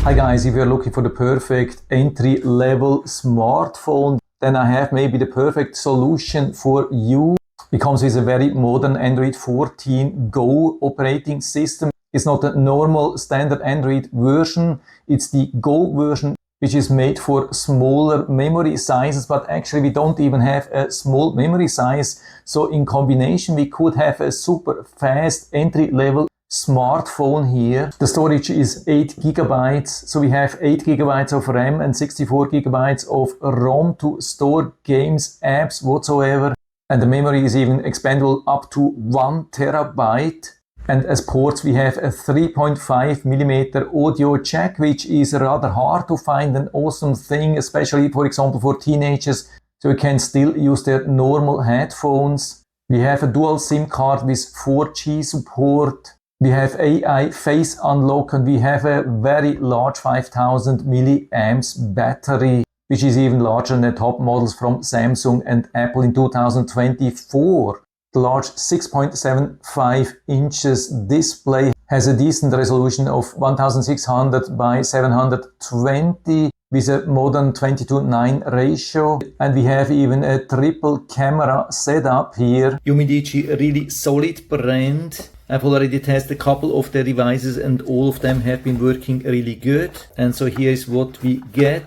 Hi guys, if you're looking for the perfect entry-level smartphone, then I have maybe the perfect solution for you. It comes with a very modern Android 14 Go operating system. It's not a normal standard Android version, it's the Go version, which is made for smaller memory sizes, but actually we don't even have a small memory size. So in combination we could have a super fast entry-level smartphone here. The storage is 8 GB, so we have 8 GB of RAM and 64 GB of ROM to store games, apps, whatsoever. And the memory is even expandable up to 1 TB. And as ports we have a 3.5mm audio jack, which is rather hard to find, an awesome thing, especially for example for teenagers, so you can still use their normal headphones. We have a dual SIM card with 4G support. We have AI face unlock, and we have a very large 5000 milliamps battery, which is even larger than the top models from Samsung and Apple in 2024. The large 6.75 inches display has a decent resolution of 1600 by 720 with a modern 20:9 ratio, and we have even a triple camera setup here. UMIDIGI, a really solid brand. I've already tested a couple of their devices and all of them have been working really good. And so here is what we get.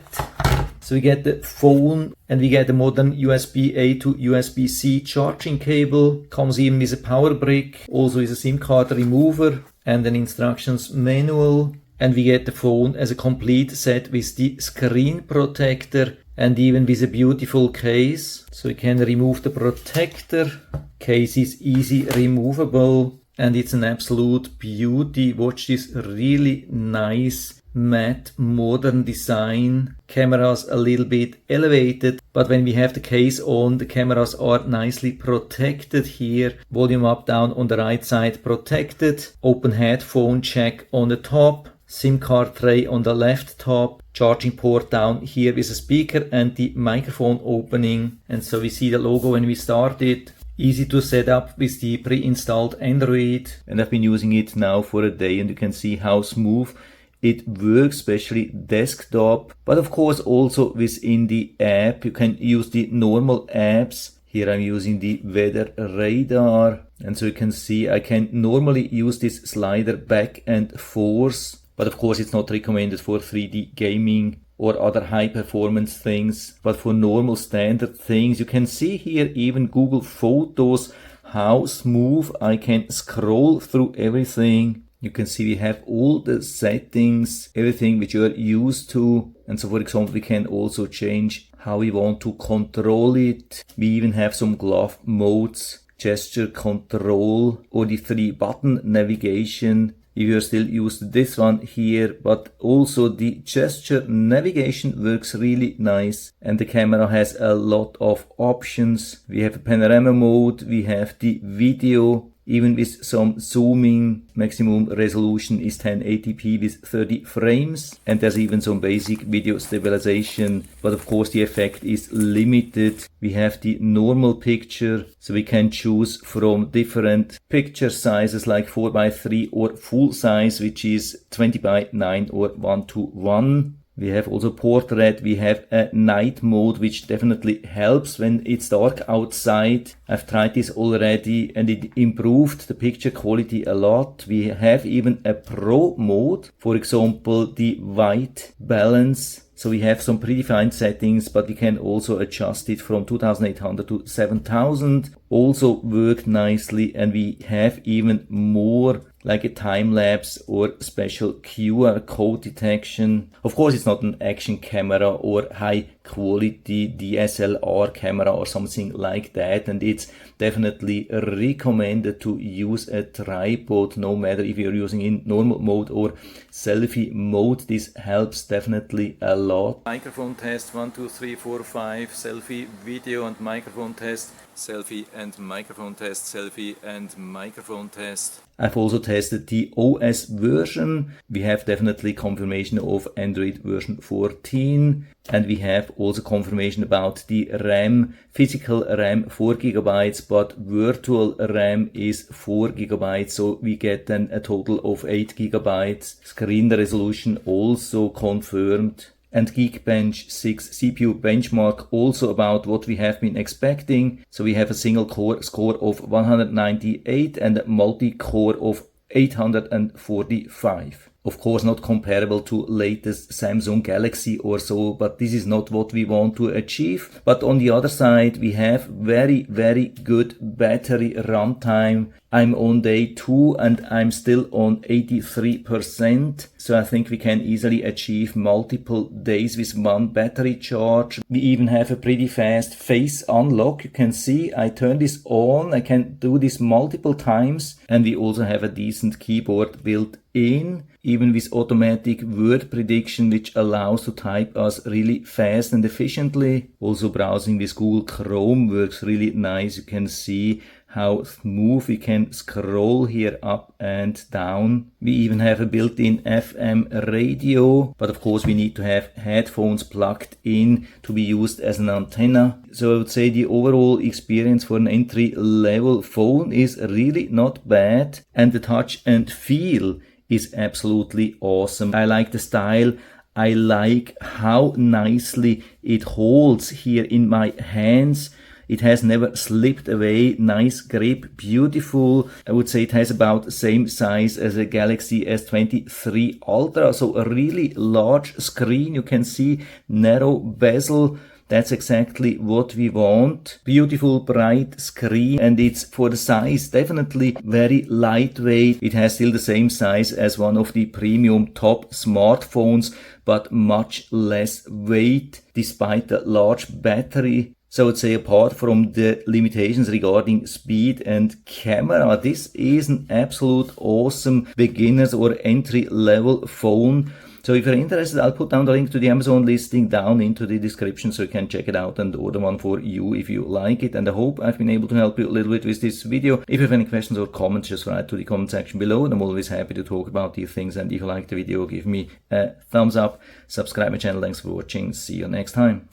So we get the phone and we get a modern USB-A to USB-C charging cable. Comes even with a power brick, also with a SIM card remover and an instructions manual. And we get the phone as a complete set with the screen protector and even with a beautiful case. So we can remove the protector. Case is easy removable. And it's an absolute beauty. Watch this really nice matte modern design. Cameras a little bit elevated, but when we have the case on, the cameras are nicely protected here. Volume up down on the right side protected. Open headphone jack on the top. SIM card tray on the left top. Charging port down here with a speaker and the microphone opening. And so we see the logo when we start it. Easy to set up with the pre-installed Android, and I've been using it now for a day and you can see how smooth it works, especially desktop, but of course also within the app. You can use the normal apps. Here I'm using the weather radar, and so you can see I can normally use this slider back and forth, but of course it's not recommended for 3D gaming or other high performance things, but for normal standard things. You can see here even Google Photos, how smooth I can scroll through everything. You can see we have all the settings, everything which you're used to. And so for example, we can also change how we want to control it. We even have some glove modes, gesture control, or the 3-button navigation. If you're still used to this one here, but also the gesture navigation works really nice, and the camera has a lot of options. We have a panorama mode, we have the video, even with some zooming. Maximum resolution is 1080p with 30 frames, and there's even some basic video stabilization, but of course the effect is limited. We have the normal picture, so we can choose from different picture sizes like 4:3 or full size, which is 20:9 or 1:1. We have also portrait, we have a night mode, which definitely helps when it's dark outside. I've tried this already and it improved the picture quality a lot. We have even a pro mode, for example, the white balance. So we have some predefined settings, but you can also adjust it from 2800 to 7000. Also worked nicely, and we have even more like a time lapse or special QR code detection. Of course, it's not an action camera or high quality DSLR camera or something like that, and it's definitely recommended to use a tripod no matter if you're using in normal mode or selfie mode. This helps definitely a lot. Microphone test 1 2 3 4 5, selfie, video and microphone test, selfie and microphone test, selfie and microphone test. I've also tested the OS version. We have definitely confirmation of Android version 14, and we have also confirmation about the RAM, physical RAM 4GB, but virtual RAM is 4GB, so we get then a total of 8GB. Screen resolution also confirmed. And Geekbench 6 CPU benchmark also about what we have been expecting. So we have a single core score of 198 and a multi-core of 845. Of course not comparable to latest Samsung Galaxy or so, but this is not what we want to achieve. But on the other side, we have very, very good battery runtime. I'm on day 2 and I'm still on 83%. So I think we can easily achieve multiple days with one battery charge. We even have a pretty fast face unlock. You can see I turn this on. I can do this multiple times. And we also have a decent keyboard built in, even with automatic word prediction, which allows to type us really fast and efficiently. Also browsing with Google Chrome works really nice. You can see how smooth we can scroll here up and down. We even have a built-in FM radio, but of course we need to have headphones plugged in to be used as an antenna. So I would say the overall experience for an entry-level phone is really not bad, and the touch and feel is absolutely awesome. I like the style. I like how nicely it holds here in my hands. It has never slipped away. Nice grip, beautiful. I would say it has about the same size as a Galaxy S23 Ultra. So a really large screen. You can see narrow bezel. That's exactly what we want. Beautiful, bright screen, and it's for the size definitely very lightweight. It has still the same size as one of the premium top smartphones, but much less weight despite the large battery. So I would say apart from the limitations regarding speed and camera, this is an absolute awesome beginners or entry level phone. So if you're interested, I'll put down the link to the Amazon listing down into the description so you can check it out and order one for you if you like it. And I hope I've been able to help you a little bit with this video. If you have any questions or comments, just write to the comment section below, and I'm always happy to talk about these things. And if you like the video, give me a thumbs up, subscribe my channel. Thanks for watching. See you next time.